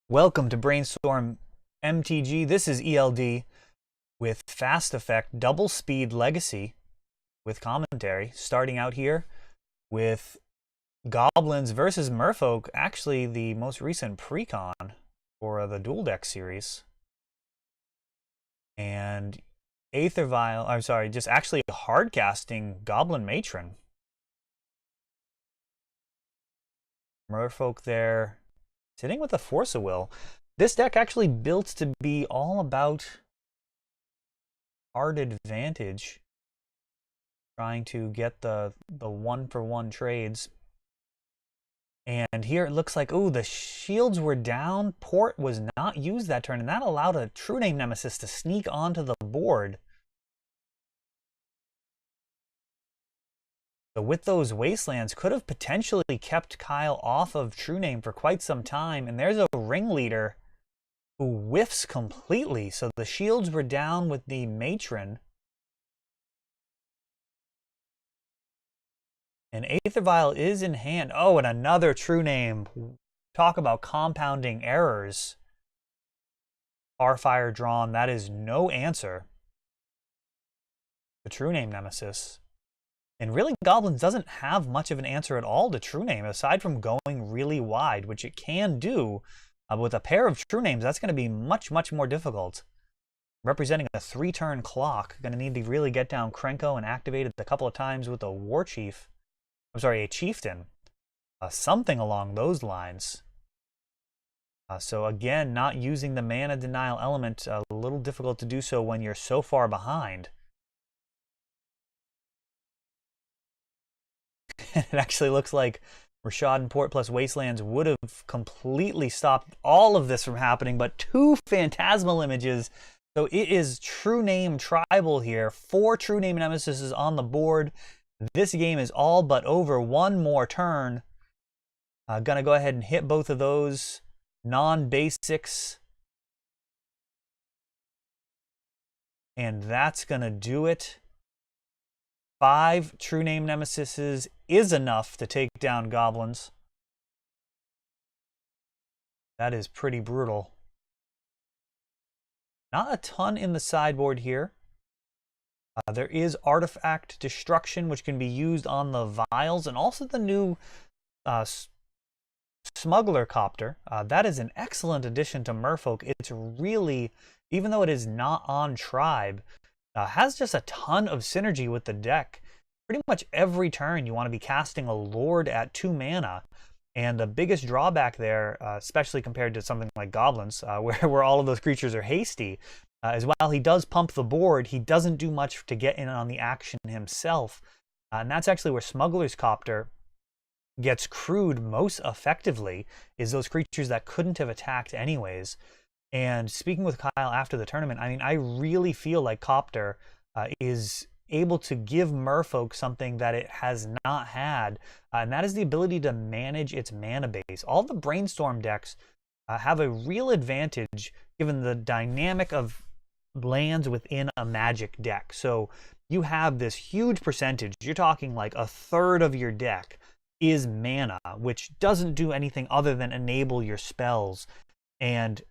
Welcome to Brainstorm MTG. This is ELD with Fast Effect Double Speed Legacy with commentary. Starting out here with Goblins versus Merfolk, actually the most recent precon for the Dual Deck series. And Aether Vial, I'm sorry, just actually hardcasting Goblin Matron. Merfolk there, sitting with a Force of Will. This deck actually built to be all about hard advantage, trying to get the one-for-one trades. And here it looks like, oh, the shields were down. Port was not used that turn, and that allowed a True Name Nemesis to sneak onto the board. So with those Wastelands, could have potentially kept Kyle off of True Name for quite some time. And there's a Ringleader who whiffs completely. So the shields were down with the Matron. And Aether Vial is in hand. Oh, and another True Name. Talk about compounding errors. Tarfire drawn. That is no answer. The True Name Nemesis. And really, Goblins doesn't have much of an answer at all to True Name, aside from going really wide, which it can do. With a pair of True Names, that's going to be much, much more difficult. Representing a 3-turn clock, going to need to really get down Krenko and activate it a couple of times with a War Chief. I'm sorry, a Chieftain. Something along those lines. So again, not using the mana denial element, a little difficult to do so when you're so far behind. It actually looks like Rishadan Port plus Wastelands would have completely stopped all of this from happening, but 2 Phantasmal images. So it is True Name Tribal here. 4 True Name Nemesis on the board. This game is all but over. One more turn. Gonna go ahead and hit both of those non-basics. And that's gonna do it. 5 True Name Nemesises is enough to take down Goblins. That is pretty brutal. Not a ton in the sideboard here. There is Artifact Destruction, which can be used on the Vials, and also the new Smuggler Copter. That is an excellent addition to Merfolk. It's really, even though it is not on Tribe, has just a ton of synergy with the deck. Pretty much every turn you want to be casting a Lord at 2 mana. And the biggest drawback there, especially compared to something like Goblins, where all of those creatures are hasty, is while he does pump the board, he doesn't do much to get in on the action himself. And that's actually where Smuggler's Copter gets crewed most effectively, is those creatures that couldn't have attacked anyways. And speaking with Kyle after the tournament, I mean, I really feel like Copter is able to give Merfolk something that it has not had, and that is the ability to manage its mana base. All the Brainstorm decks have a real advantage given the dynamic of lands within a Magic deck. So you have this huge percentage, you're talking like a third of your deck is mana, which doesn't do anything other than enable your spells. And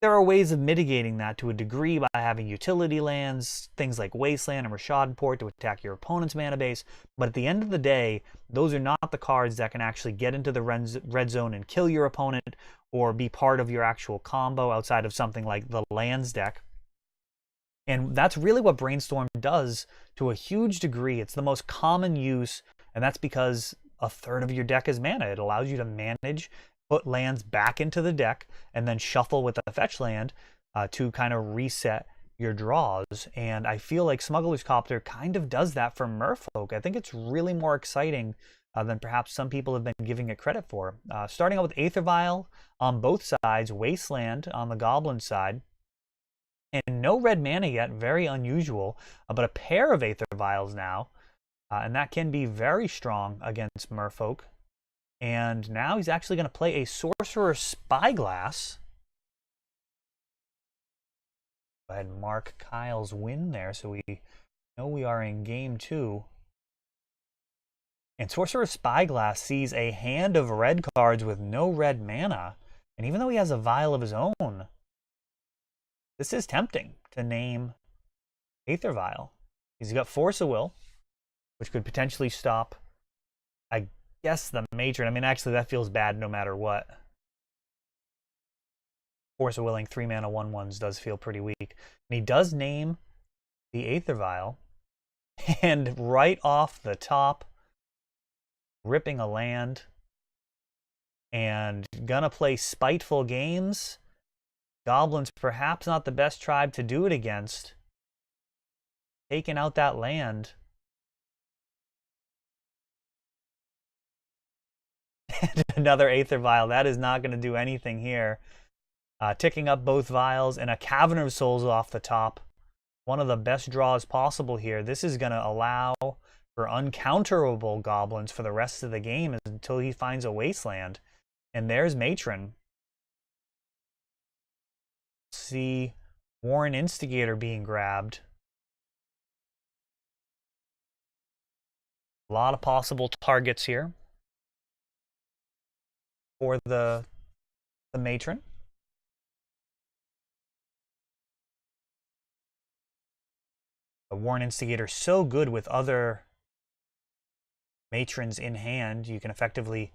there are ways of mitigating that to a degree by having utility lands, things like Wasteland and Rishadan Port to attack your opponent's mana base. But at the end of the day, those are not the cards that can actually get into the red zone and kill your opponent or be part of your actual combo outside of something like the lands deck. And that's really what Brainstorm does to a huge degree. It's the most common use, and that's because a third of your deck is mana. It allows you to manage, put lands back into the deck, and then shuffle with the fetch land to kind of reset your draws. And I feel like Smuggler's Copter kind of does that for Merfolk. I think it's really more exciting than perhaps some people have been giving it credit for. Starting out with Aether Vial on both sides, Wasteland on the Goblin side. And no red mana yet, very unusual, but a pair of Aether Vials now. And that can be very strong against Merfolk. And now he's actually going to play a Sorcerer's Spyglass. Go ahead and mark Kyle's win there so we know we are in game 2. And Sorcerer's Spyglass sees a hand of red cards with no red mana. And even though he has a vial of his own, this is tempting to name Aether Vial. He's got Force of Will, which could potentially stop, I guess, the Matron. I mean, actually, that feels bad no matter what. Force of Willing 3-mana 1/1s does feel pretty weak. And he does name the Aether Vial. And right off the top, ripping a land and gonna play Spiteful Games. Goblins perhaps not the best tribe to do it against. Taking out that land. And another Aether Vial. That is not going to do anything here. Ticking up both vials and a Cavern of Souls off the top. One of the best draws possible here. This is going to allow for uncounterable goblins for the rest of the game until he finds a Wasteland. And there's Matron. See Warren Instigator being grabbed. A lot of possible targets here for the Matron. The Warren Instigator so good with other Matrons in hand. You can effectively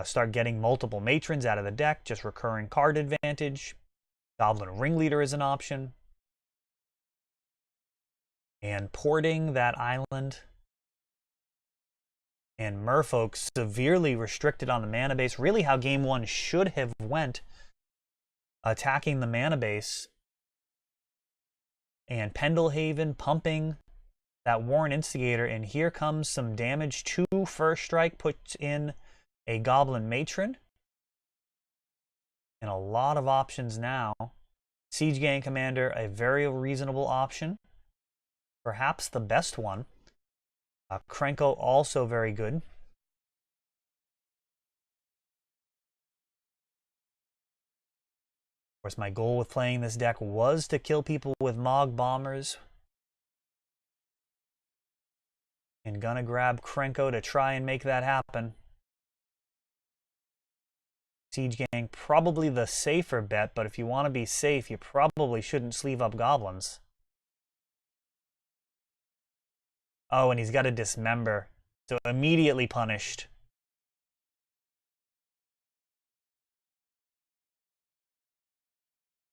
start getting multiple Matrons out of the deck, just recurring card advantage. Goblin Ringleader is an option. And porting that island. And Merfolk severely restricted on the mana base. Really how game one should have went. Attacking the mana base. And Pendelhaven pumping that Warren Instigator. And here comes some damage to First Strike. Puts in a Goblin Matron. And a lot of options now. Siege Gang Commander, a very reasonable option. Perhaps the best one. Krenko also very good. Of course, my goal with playing this deck was to kill people with Mogg Bombers. And gonna grab Krenko to try and make that happen. Siege Gang, probably the safer bet, but if you want to be safe, you probably shouldn't sleeve up Goblins. Oh, and he's got to Dismember. So immediately punished.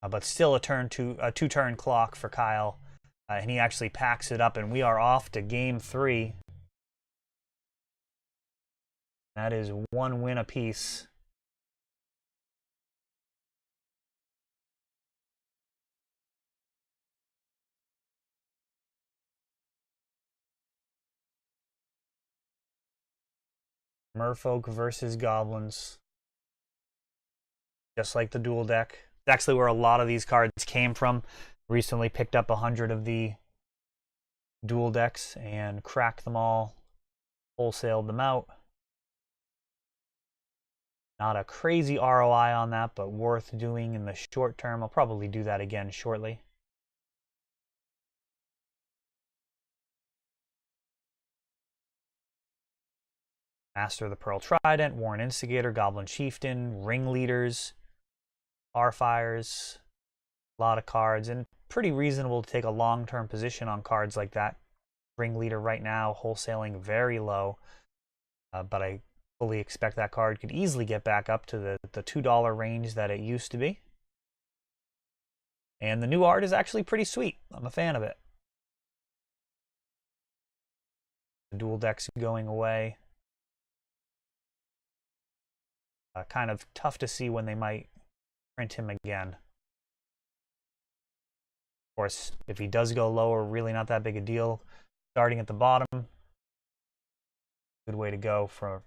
But still a two-turn clock for Kyle. And he actually packs it up, and we are off to game 3. That is 1 win apiece. Merfolk versus Goblins. Just like the dual deck. It's actually where a lot of these cards came from. Recently picked up 100 of the dual decks and cracked them all. Wholesaled them out. Not a crazy ROI on that, but worth doing in the short term. I'll probably do that again shortly. Master of the Pearl Trident, Warren Instigator, Goblin Chieftain, Ringleaders, Tarfires, a lot of cards, and pretty reasonable to take a long-term position on cards like that. Ringleader right now, wholesaling very low, but I fully expect that card could easily get back up to the $2 range that it used to be. And the new art is actually pretty sweet. I'm a fan of it. The dual decks going away. Kind of tough to see when they might print him again. Of course, if he does go lower, really not that big a deal. Starting at the bottom, good way to go for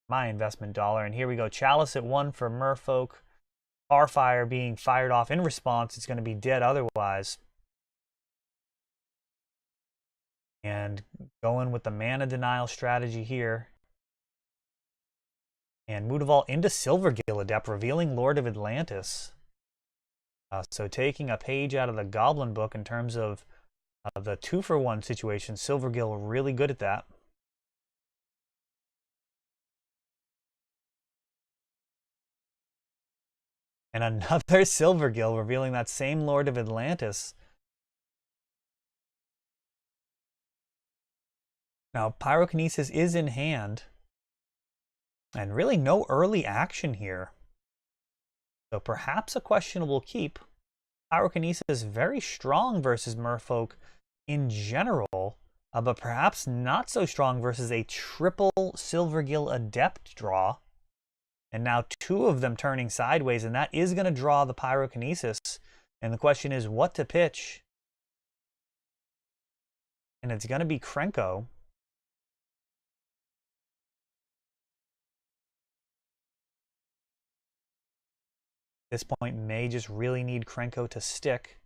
my investment dollar. And here we go, Chalice at 1 for Merfolk. Tarfire being fired off in response. It's going to be dead otherwise. And going with the mana denial strategy here. And Mutavault into Silvergill Adept, revealing Lord of Atlantis. So taking a page out of the Goblin book in terms of the 2-for-1 situation. Silvergill really good at that. And another Silvergill, revealing that same Lord of Atlantis. Now, Pyrokinesis is in hand. And really no early action here. So perhaps a questionable keep. Pyrokinesis is very strong versus Merfolk in general, but perhaps not so strong versus a triple Silvergill Adept draw. And now two of them turning sideways, and that is going to draw the Pyrokinesis. And the question is what to pitch. And it's going to be Krenko. At this point, may just really need Krenko to stick.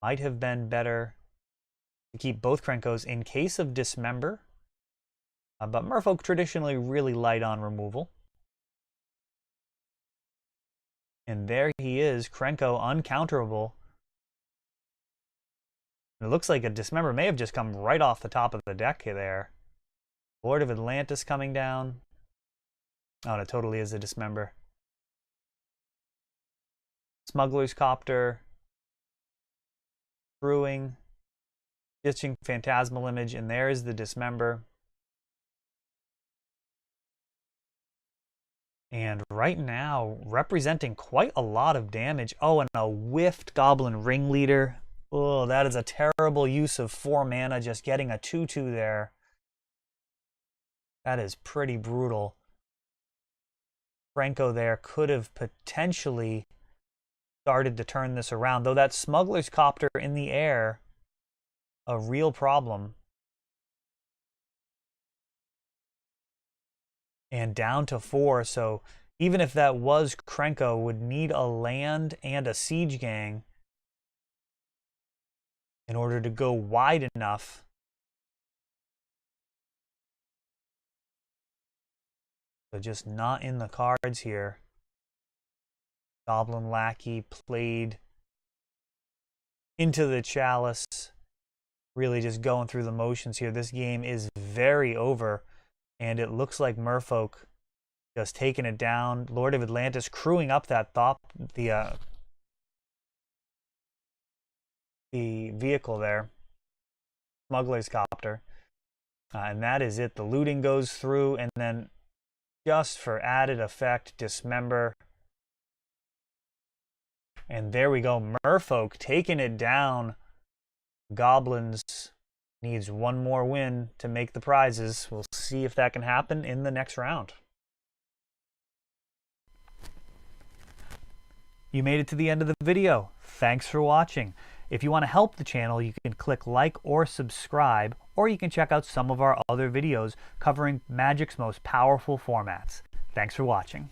Might have been better to keep both Krenkos in case of Dismember. But Merfolk traditionally really light on removal. And there he is, Krenko uncounterable. It looks like a Dismember may have just come right off the top of the deck there. Lord of Atlantis coming down. Oh, and it totally is a Dismember. Smuggler's Copter. Brewing. Ditching Phantasmal Image, and there is the Dismember. And right now, representing quite a lot of damage. Oh, and a whiffed Goblin Ringleader. Oh, that is a terrible use of 4 mana, just getting a 2/2 there. That is pretty brutal. Krenko there could have potentially started to turn this around, though that Smuggler's Copter in the air, a real problem. And down to 4, so even if that was Krenko, would need a land and a Siege Gang in order to go wide enough. So just not in the cards here. Goblin Lackey played into the Chalice. Really just going through the motions here. This game is very over. And it looks like Merfolk just taking it down. Lord of Atlantis crewing up that the vehicle there. Smuggler's Copter. And that is it. The looting goes through, and then just for added effect, Dismember. And there we go. Merfolk taking it down. Goblins needs one more win to make the prizes. We'll see if that can happen in the next round. You made it to the end of the video. Thanks for watching. If you want to help the channel, you can click like or subscribe, or you can check out some of our other videos covering Magic's most powerful formats. Thanks for watching.